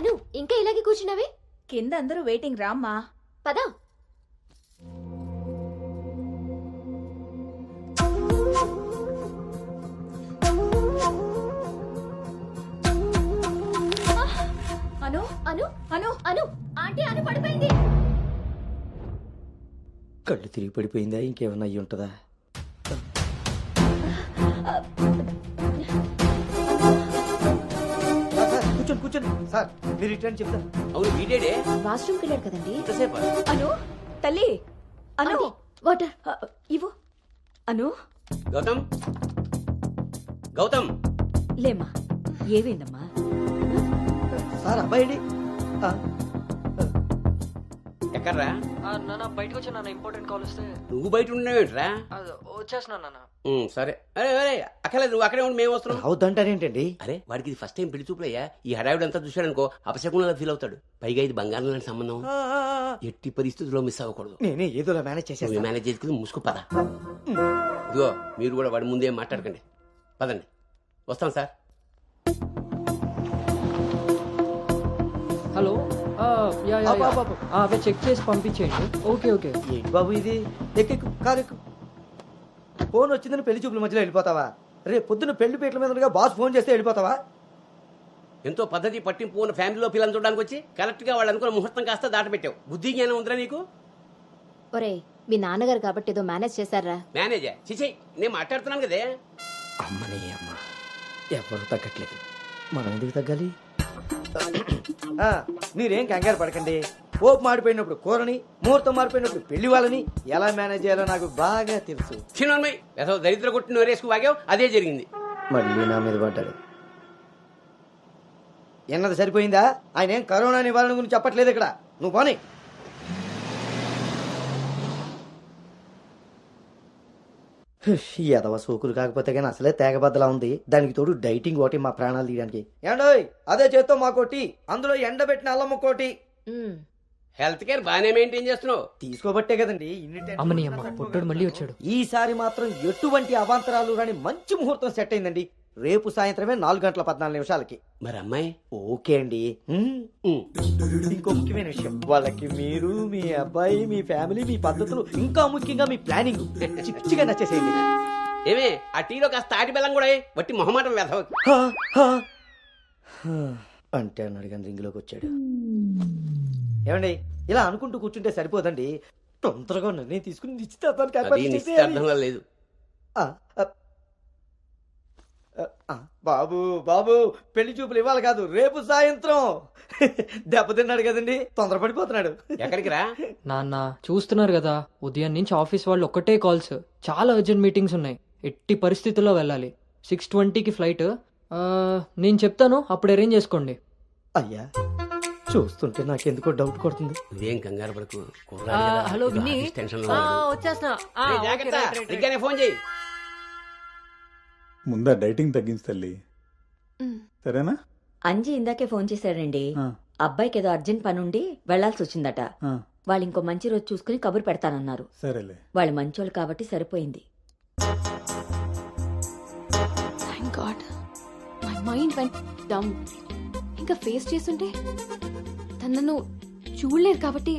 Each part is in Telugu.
అను ఇంకా ఇలాగే కూర్చున్నావే? కింద అందరూ వెయిటింగ్ రామ్మా. పదా. అను అను అను అను ఆంటీ అను పడిపోయింది. కళ్ళు తిరిగి పడిపోయిందా, ఇంకేమన్నా అయ్యి ఉంటుందా? కూర్చోండి కూర్చోండి సార్, మీరు రిటర్న్ చెప్తాను. అవును వీడేడే వాష్రూమ్కి వెళ్ళాడు కదండి. ఎంతసేపు? అను తల్లి అను ఆంటీ, వాటర్. ఇవ్వు. అను గౌతమ్ గౌతమ్ లేమ్మా. ఏమైందమ్మా? సార్ అబ్బాయి ఎక్కడ్రా? నాన్న బయటకు వచ్చా నాన్న, ఇంపార్టెంట్ కాల్ వస్తే. నువ్వు బయట ఉండేవేంట్రా? వచ్చేస్తున్నా నాన్న. సరే. అరే అరే అక్కర్లేదు, నువ్వు అక్కడే ఉండి మేము వస్తున్నాం. రావద్దంటారేంటండి? అరే వాడికి ఇది ఫస్ట్ టైం పెళ్లి చూపులయ్యా. ఈ హడావిడి అంతా చూశాడనుకో అపశకునంగా ఫీల్ అవుతాడు. పైగా ఇది బంగారం లాంటి సంబంధం, ఎట్టి పరిస్థితుల్లో మిస్ అవ్వకూడదు. నేనే ఏదోలా మేనేజ్ నువ్వు చేసేస్తాను. మేనేజ్ చేసుకుని మూసుకు పద. ఇదిగో మీరు కూడా వాడి ముందే మాట్లాడకండి, పదండి. వస్తాం సార్. హలో, అవే చెక్ చేసి పంపించేయండి. Okay okay. ఏంటి బాబు ఇది? ఎక్కెక్కు, కారు ఎక్కు. ఫోన్ వచ్చిందని పెళ్లి చూపుల మధ్యలో వెళ్ళిపోతావా? రేపు పొద్దున్న పెళ్లి పీటల మీద బాస్ ఫోన్ చేస్తే వెళ్ళిపోతావా? ఎంతో పద్ధతి పట్టింపు ఉన్న ఫ్యామిలీలో పిల్లలు చూడడానికి వచ్చి కరెక్ట్ గా వాళ్ళు అనుకున్న ముహూర్తం కాస్త దాట పెట్టావు. బుద్ధి జ్ఞానం ఉందిరా నీకు? ఒరే, మీ నాన్నగారు కాబట్టి ఏదో మేనేజ్ చేశారా? మేనేజా? చిచి, నేను మాట్లాడుతున్నాను కదే. అమ్మని అమ్మ, ఎవరు తగ్గట్లేదు, మనం ఎందుకు తగ్గాలి? మీరేం కంగారు పడకండి. పోపు మాడిపోయినప్పుడు కూరని, ముహూర్తం మారిపోయినప్పుడు పెళ్లి వాళ్ళని ఎలా మేనేజ్ చేయాలో నాకు బాగా తెలుసు. చిన్నమ్మాయి ఏదో దరిద్ర కొట్టిన వరేసుకు వాగావు, అదే జరిగింది. మళ్ళీ నా మీద పడ్డాడు. ఎన్నది సరిపోయిందా? ఆయన ఏం కరోనా నివారణ గురించి చెప్పట్లేదు ఇక్కడ. నువ్వు పోనీ. ఎదవ సోకులు కాకపోతే కానీ అసలే తేగబద్దలా ఉంది. దానికి తోడు డైటింగ్ ఒకటి మా ప్రాణాలు తీయడానికి. ఏండోయ్, అదే చేత్తో మాకోటి, అందులో ఎండబెట్టిన అల్లం ఒకటి. హెల్త్ కేర్ బాగానే మెయింటైన్ చేస్తున్నావు. తీసుకోబట్టే కదండి అమ్మని అమ్మ, పుట్టడు మళ్ళీ వచ్చాడు. ఈసారి మాత్రం ఎటువంటి అవాంతరాలు రాని మంచి ముహూర్తం సెట్ అయిందండి. రేపు సాయంత్రమే 4:14 మరి అమ్మాయి? ఓకే అండి. ఇంకో ముఖ్యమైన విషయం, వాళ్ళకి మీరు, మీ అబ్బాయి, మీ ఫ్యామిలీ, మీ పద్ధతులు, ఇంకా ముఖ్యంగా మీ ప్లానింగ్ చిచ్చిగా నచ్చేసేయండి. ఏమే ఆ టీలో కాస్త తాటి బెల్లం కూడా బట్టి మొహమాటం వేధవ. అంటే అన్నాడు కానీ రింగ్లోకి వచ్చాడు. ఏమండి, ఇలా అనుకుంటూ కూర్చుంటే సరిపోదండి. తొందరగా నిర్ణయం తీసుకుని నిశ్చితార్థంగా లేదు. బాబు బాబు, పెళ్లి చూపులు ఇవ్వాలి కాదు, రేపు సాయంత్రం. దెబ్బతిన్నాడు కదండి, తొందరపడిపోతున్నాడు. ఎక్కడికి రా నాన్న, చూస్తున్నారు కదా, ఉదయం నుంచి ఆఫీస్ వాళ్ళు ఒక్కటే కాల్స్. చాలా అర్జెంట్ మీటింగ్స్ ఉన్నాయి, ఎట్టి పరిస్థితుల్లో వెళ్ళాలి. 6:20కి ఫ్లైట్. నేను చెప్తాను, అప్పుడు అరేంజ్ చేసుకోండి. అయ్యా, చూస్తుంటే నాకెందుకో డౌట్ కొడుతుంది. నువ్వేం కంగారు పడకు. హలో విన్నీ, వచ్చేస్తున్నా. ఫోన్ చేయి. ముందా డైటింగ్ తగ్గించి తల్లి, సరేనా? అంజీ ఇందాకే ఫోన్ చేశాడండి. అబ్బాయికి ఏదో అర్జెంట్ పని ఉండి వెళ్లాల్సి వచ్చిందట. వాళ్ళు ఇంకో మంచి రోజు చూసుకుని కబురు పెడతానన్నారు. సరేలే, వాళ్ళు మంచోళ్ళు కాబట్టి సరిపోయింది. Thank God, my mind vent down. ఇంకా ఫేస్ చేస్తుంటే తనను చూడలేరు కాబట్టి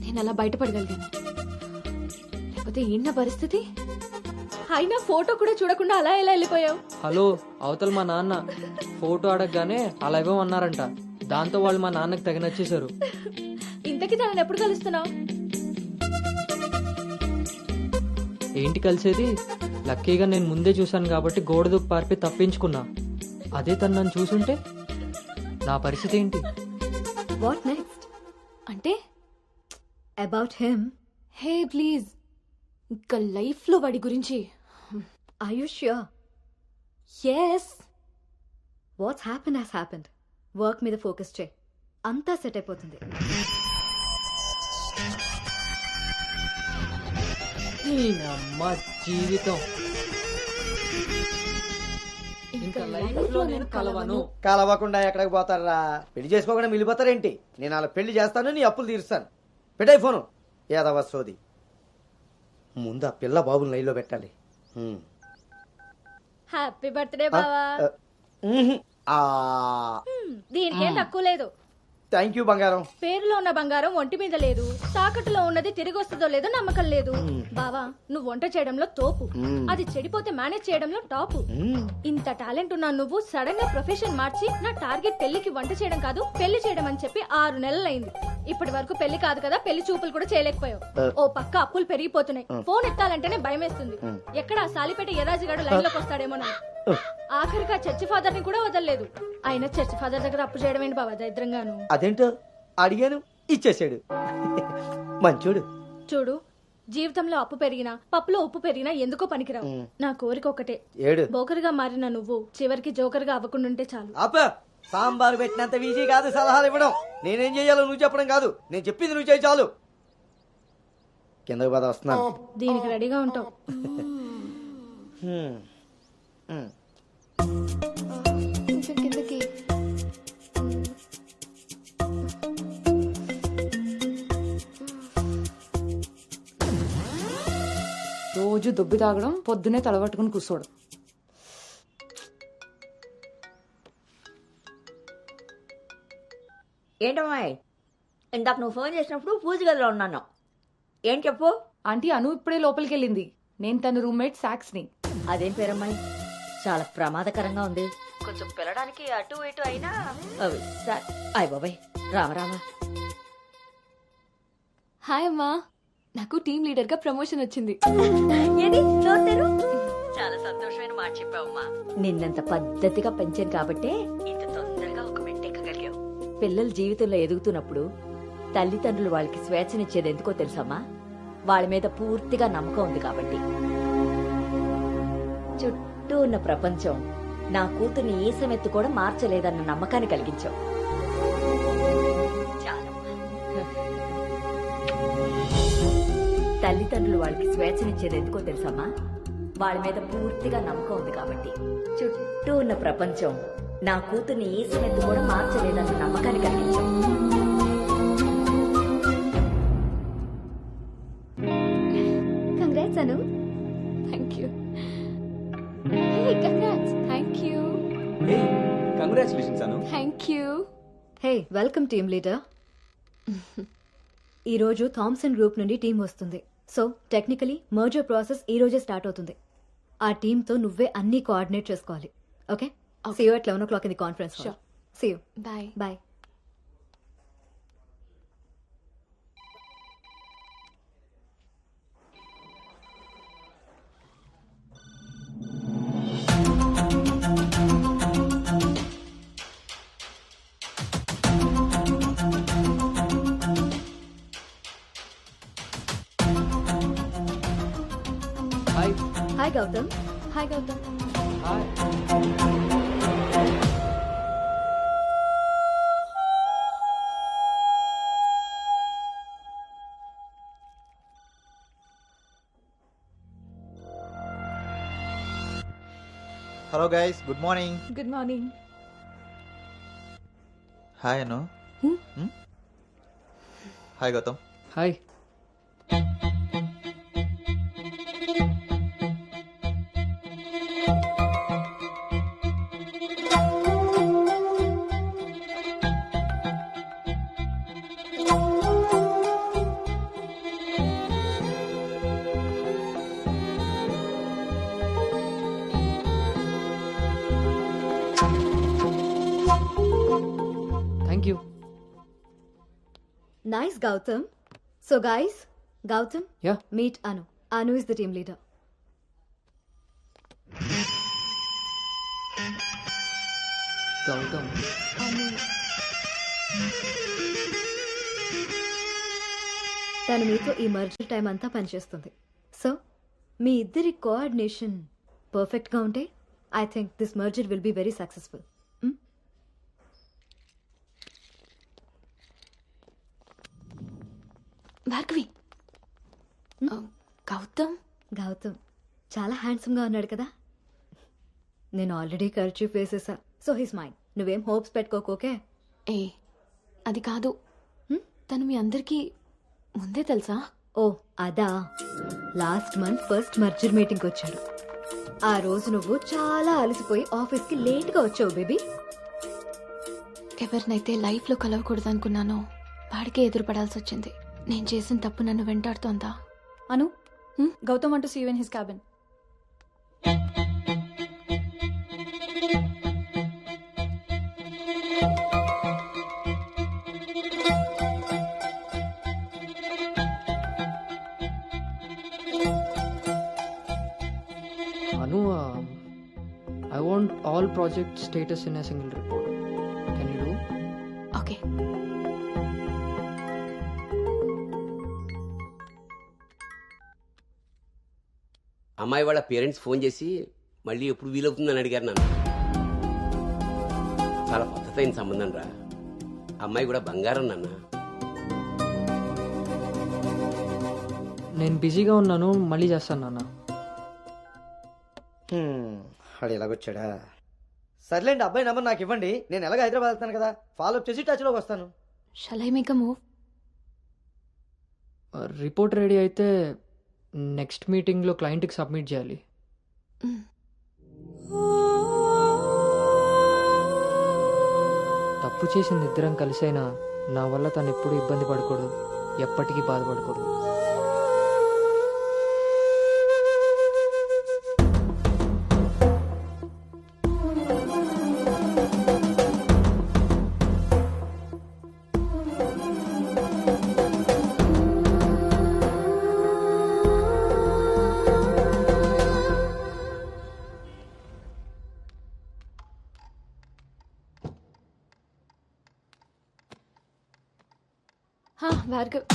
నేను అలా బయటపడగలిగాను. లేకపోతే ఏంటి పరిస్థితి? అయినా ఫోటో కూడా చూడకుండా అలా ఎలా వెళ్ళిపోయావు? హలో, అవతల మా నాన్న ఫోటో అడగగానే అలా ఇవ్వమన్నారంట. దాంతో వాళ్ళు మా నాన్నకి తెగ నచ్చేశారు. ఇంతకీ తనని ఎప్పుడు కలుస్తున్నావు? ఏంటి కలిసేది? లక్కీగా నేను ముందే చూశాను కాబట్టి గోడ దూకి పారిపి తప్పించుకున్నా. అదే తను నన్ను చూసుంటే నా పరిస్థితి ఏంటి? What next? అంటే అబౌట్ హిమ్. హే ప్లీజ్, ఇంకా లైఫ్ లో వాడి గురించి. Are you sure? yes. What's happened has happened. Work మీద ఫోకస్ చేయి, అంతా సెట్ అయిపోతుంది. అమ్మ జీవితం ఇంకా లైఫ్ లో నేను కలవను. కలవకుండా ఎక్కడికి పోతారా? పెళ్లి చేసుకోకుండా మిగిలిపోతారేంటి? నేను అలా పెళ్లి చేస్తాను, నీ అప్పులు తీరుస్తాను. పెట్టాయి ఫోను. ఏదవ సోది. ముందు ఆ పిల్ల బాబుని లైన్లో పెట్టాలి. హ్యాపీ బర్త్డే బావా. దీనికేం తక్కువ లేదు. థ్యాంక్ యూ బంగారం. పేరులో ఉన్న బంగారం ఒంటి మీద లేదు, తాకట్టులో ఉన్నది తిరిగి వస్తుందో లేదో నమ్మకం లేదు. బావా, నువ్వు వంట చేయడంలో తోపు, అది చెడిపోతే మేనేజ్ చేయడంలో టాపు. ఇంత టాలెంట్ ఉన్నా నువ్వు సడన్ గా ప్రొఫెషన్ మార్చి నా టార్గెట్ పెళ్లికి వంట చేయడం కాదు పెళ్లి చేయడం అని చెప్పి 6 నెలలైంది. ఇప్పటి వరకు పెళ్లి కాదు కదా, పెళ్లి చూపులు కూడా చేయలేకపోయావు. ఓ పక్క అప్పులు పెరిగిపోతున్నాయి, ఫోన్ ఎత్తాలంటేనే భయం వేస్తుంది. ఎక్కడ సాలిపేట ఎరాజిగాడు లైన్ లోకి వస్తాడేమోనని. ఆఖరిగా చర్చి ఫాదర్ ని కూడా వదలలేదు. ఆయన చర్చి ఫాదర్ దగ్గర అప్పు చేయడం ఏంటి బాబా దరిద్రంగాను. అదేంటో అడిగాను, ఇచ్చేసాడు. మంచోడు. చూడు, జీవితంలో అప్పు పెరిగినా పప్పులో ఉప్పు పెరిగినా ఎందుకో పనికిరావు. నా కోరిక ఒకటే, ఏడు బోకరుగా మారిన నువ్వు చివరికి జోకర్గా అవ్వకుండుంటే చాలు. అప్ప సాంబారు పెట్టినంత ఈజీ కాదు సలహాలు ఇవ్వడం. నేనేం చెయ్యాలో నువ్వు చెప్పడం కాదు, నేను చెప్పింది నువ్వు చేయి చాలు. కిందకి పద, వస్తున్నాను. దీనికి రెడీగా ఉంటావు. కొంచెం కిందకి. రోజు దొబ్బి తాగడం, పొద్దునే తలబట్టుకుని కూర్చోవడం. ఏంటమ్మాయి, ఇందాక నువ్వు ఫోన్ చేసినప్పుడు పూజ గదిలో ఉన్నాను. ఏం చెప్పు. ఆంటీ అను ఇప్పుడే లోపలికి వెళ్ళింది. నేను తన రూమ్మేట్ సాక్స్ని. అదేం పేరమ్మాయి, చాలా ప్రమాదకరంగా ఉంది. కొంచెం పిల్లడానికి అటు ఇటు అయినా. అయ్ బాబాయ్, రామరామ. హాయ్ అమ్మా, నాకు టీమ్ లీడర్ గా ప్రమోషన్ వచ్చింది. చాలా సంతోషమైన మాట చెప్పావమ్మా. నిన్నంత పద్ధతిగా పెంచాను కాబట్టే ఇంత తొందరగా ఒక మెట్టెక్కగలిగావు. పిల్లల జీవితంలో ఎదుగుతున్నప్పుడు తల్లిదండ్రులు వాళ్ళకి స్వేచ్ఛనిచ్చేది ఎందుకో తెలుసమ్మా? వాళ్ళ మీద పూర్తిగా నమ్మకం ఉంది కాబట్టి. చుట్టూ ఉన్న ప్రపంచం నా కూతుర్ని ఈసమెత్తు కూడా మార్చలేదన్న నమ్మకాన్ని కలిగించావు. తల్లిదండ్రులు వాళ్ళకి స్వేచ్ఛనిచ్చేది ఎందుకో తెలుసమ్మా? వాళ్ళ మీద పూర్తిగా నమ్మకం ఉంది కాబట్టి. చుట్టూ ఉన్న ప్రపంచం నా కూతుర్ని ఈసమెత్తు కూడా మార్చలేదన్న నమ్మకాన్ని కలిగించావు. Congrats Anu. Thank you. Hey congrats. Thank you. Congratulations Anu. Thank you. Hey, welcome team leader. ఈరోజు థామ్సన్ గ్రూప్ నుండి టీం వస్తుంది. సో టెక్నికలీ మర్జర్ ప్రాసెస్ ఈ రోజే స్టార్ట్ అవుతుంది. ఆ టీంతో నువ్వే అన్ని కోఆర్డినేట్ చేసుకోవాలి. Okay, see you at 11 o'clock in the conference hall. See you. Bye. Bye. Hi. Hi Gautam. Hi Gautam. Hi. Hello guys, good morning. Good morning. Hi Anu. Hi Gautam. Hi. Thank you. Nice Gautam. So guys, Gautam, Yeah. meet Anu. Anu is the team leader. Gautam. తను మీతో ఈ మర్జర్ టైం అంతా పనిచేస్తుంది. సో మీ ఇద్దరి కోఆర్డినేషన్ పర్ఫెక్ట్గా ఉంటే I think this merger will be very successful. Bhargavi. Gautam. Gautam చాలా హ్యాండ్సమ్గా ఉన్నాడు కదా. నేను ఆల్రెడీ కర్చీఫ్ వేసేసా. So his mind. నువ్వేం హోప్స్ పెట్టుకోకోకే. ఏ అది కాదు, తను మీ అందరికీ ముందే తెలుసా? ఓ అదా, లాస్ట్ మంత్ ఫస్ట్ మర్జర్ మీటింగ్కి వచ్చాడు. ఆ రోజు నువ్వు చాలా అలసిపోయి ఆఫీస్కి లేట్గా వచ్చావు బేబీ. ఎవరినైతే లైఫ్లో కలవకూడదు అనుకున్నానో వాడికే ఎదురుపడాల్సి వచ్చింది. నేను చేసిన తప్పు నన్ను వెంటాడుతోందా? Anu, Gautam want to see you in his cabin. Anu, I want all project status in a single report. Can you do? Okay. అమ్మాయి వాళ్ళ పేరెంట్స్ ఫోన్ చేసి మళ్ళీ ఎప్పుడు వీలవుతుందని అడిగారు నన్ను. చాలా పద్ధతైన సంబంధం రా. అమ్మాయి కూడా బంగారం నాన్న. నేను బిజీగా ఉన్నాను, మళ్ళీ చేస్తాను నాన్న. వాడు ఎలాగొచ్చాడా? సర్లేండి, అబ్బాయి నెంబర్ నాకు ఇవ్వండి. నేను ఎలాగ హైదరాబాద్ వెళ్తాను కదా, ఫాలో అప్ చేసి టచ్లోకి వస్తాను. Shall I make a move? Report ready అయితే నెక్స్ట్ మీటింగ్లో క్లయింట్కి సబ్మిట్ చేయాలి. తప్పు చేసింది ఇద్దరం కలిసైనా నా వల్ల తను ఎప్పుడు ఇబ్బంది పడకూడదు, ఎప్పటికీ బాధపడకూడదు. Bhargav,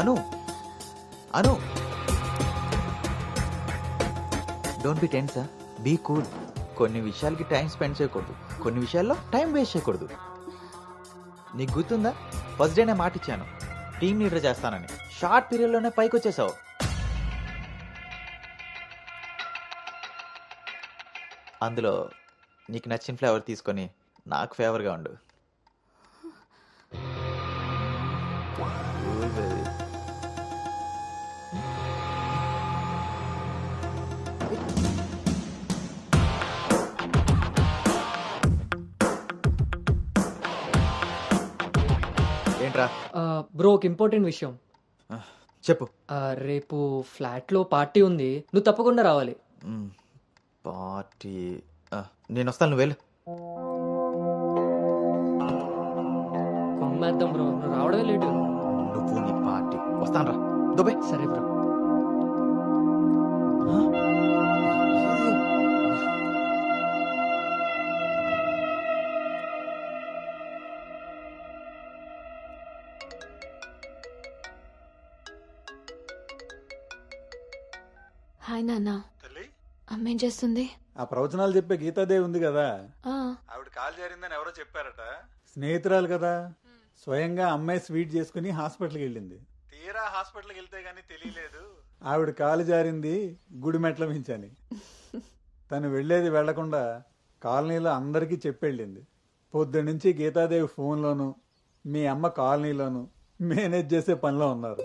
Anu Anu don't be tense, be cool. కొన్ని విషయాలకి టైం స్పెండ్ చేయకూడదు, కొన్ని విషయాల్లో టైం వేస్ట్ చేయకూడదు. నీకు గుర్తుందా, ఫస్ట్ డే నేను మాట ఇచ్చాను టీమ్ లీడర్ చేస్తానని. షార్ట్ పీరియడ్లోనే పైకి వచ్చేసావు. అందులో నీకు నచ్చిన ఫ్లేవర్ తీసుకొని నాకు ఫేవర్గా ఉండు. ఏంట్రా? బ్రో, ఒక ఇంపార్టెంట్ విషయం చెప్పు. రేపు ఫ్లాట్లో పార్టీ ఉంది, నువ్వు తప్పకుండా రావాలి. పార్టీ? నేను వస్తాను, నువ్వు వెళ్ళు. కొమ్మేద్దాం బ్రో, నువ్వు రావడమే లేటు. నువ్వు నీ పార్టీ. వస్తాను రా, దుబాయ్. సరే బ్రో. హాయ్ నాన్న. అమ్మేం చేస్తుంది? ఆ ప్రవచనాలు చెప్పే గీతాదేవి ఉంది కదా, ఆ, ఆవిడ కాల్ జారిందని ఎవరో చెప్పారట. స్నేహితురాలు కదా, స్వయంగా అమ్మాయి స్వీట్ చేసుకుని హాస్పిటల్కి వెళ్ళింది. తీరా హాస్పిటల్కి వెళ్తే గానీ తెలియలేదు ఆవిడ కాలు జారింది గుడి మెట్ల మించని. తను వెళ్లేది వెళ్లకుండా కాలనీలో అందరికీ చెప్పెళ్ళింది. పొద్దున్నుంచి గీతాదేవి ఫోన్లోను, మీ అమ్మ కాలనీలోను మేనేజ్ చేసే పనిలో ఉన్నారు.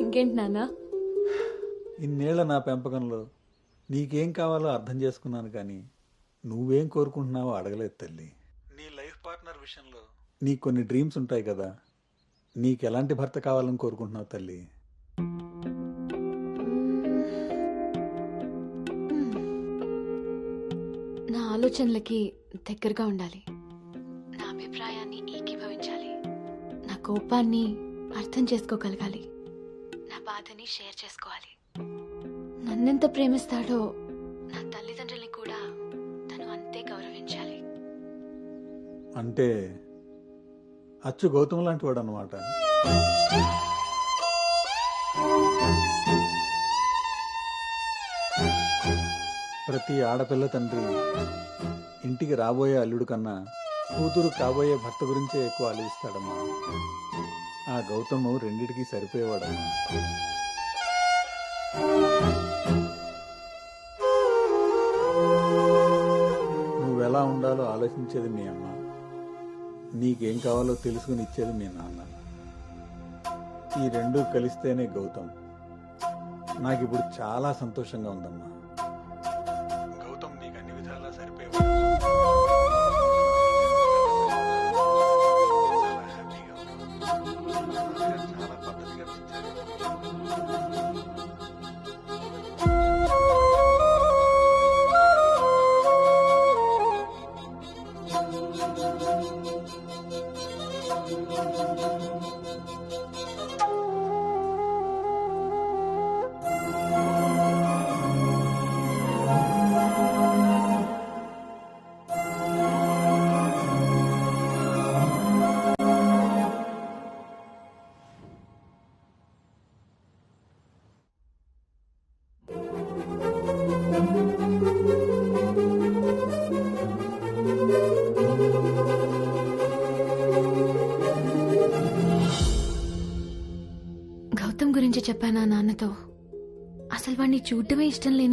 ఇంకేంటి నాన్న? ఇన్నేళ్ల నా పెంపకంలో నీకేం కావాలో అర్థం చేసుకున్నాను, కానీ నువ్వేం కోరుకుంటున్నావో అడగలేదు తల్లి. నీ లైఫ్ పార్ట్నర్ విషయంలో నీకు కొన్ని డ్రీమ్స్ ఉంటాయి కదా, నీకు ఎలాంటి భర్త కావాలని కోరుకుంటున్నావు తల్లి? నా ఆలోచనలకి దగ్గరగా ఉండాలి, నా అభిప్రాయాన్ని ఏకీభవించాలి, నా కోపాన్ని అర్థం చేసుకోగలగాలి, నా బాధని షేర్ చేసుకోవాలి. నన్నెంత ప్రేమిస్తాడో నా తల్లిదండ్రుల్ని కూడా తను అంతే గౌరవించాలి. అంటే అచ్చు గౌతమ్ లాంటి వాడు అనమాట. ప్రతి ఆడపిల్ల తండ్రి ఇంటికి రాబోయే అల్లుడు కన్నా కూతురు కాబోయే భర్త గురించే ఎక్కువ ఆలోచిస్తాడమ్మా. ఆ గౌతమ్ రెండిటికి సరిపోయేవాడమ్మా. నువ్వెలా ఉండాలో ఆలోచించి ఆలోచించేది మీ అమ్మ, నీకేం కావాలో తెలుసుకుని ఇచ్చేది మీ నాన్న. ఈ రెండూ కలిస్తేనే గౌతమ్. నాకిప్పుడు చాలా సంతోషంగా ఉందమ్మా. గౌతమ్ నీకు అన్ని విధాలా సరిపోయావు. చాలా హ్యాపీగా ఉన్నావు. చాలా పద్ధతిగా పెంచారు. గౌతమ్ గురించి చెప్పానా నాన్నతో? అసలు వాడిని చూడటమే ఇష్టం లేని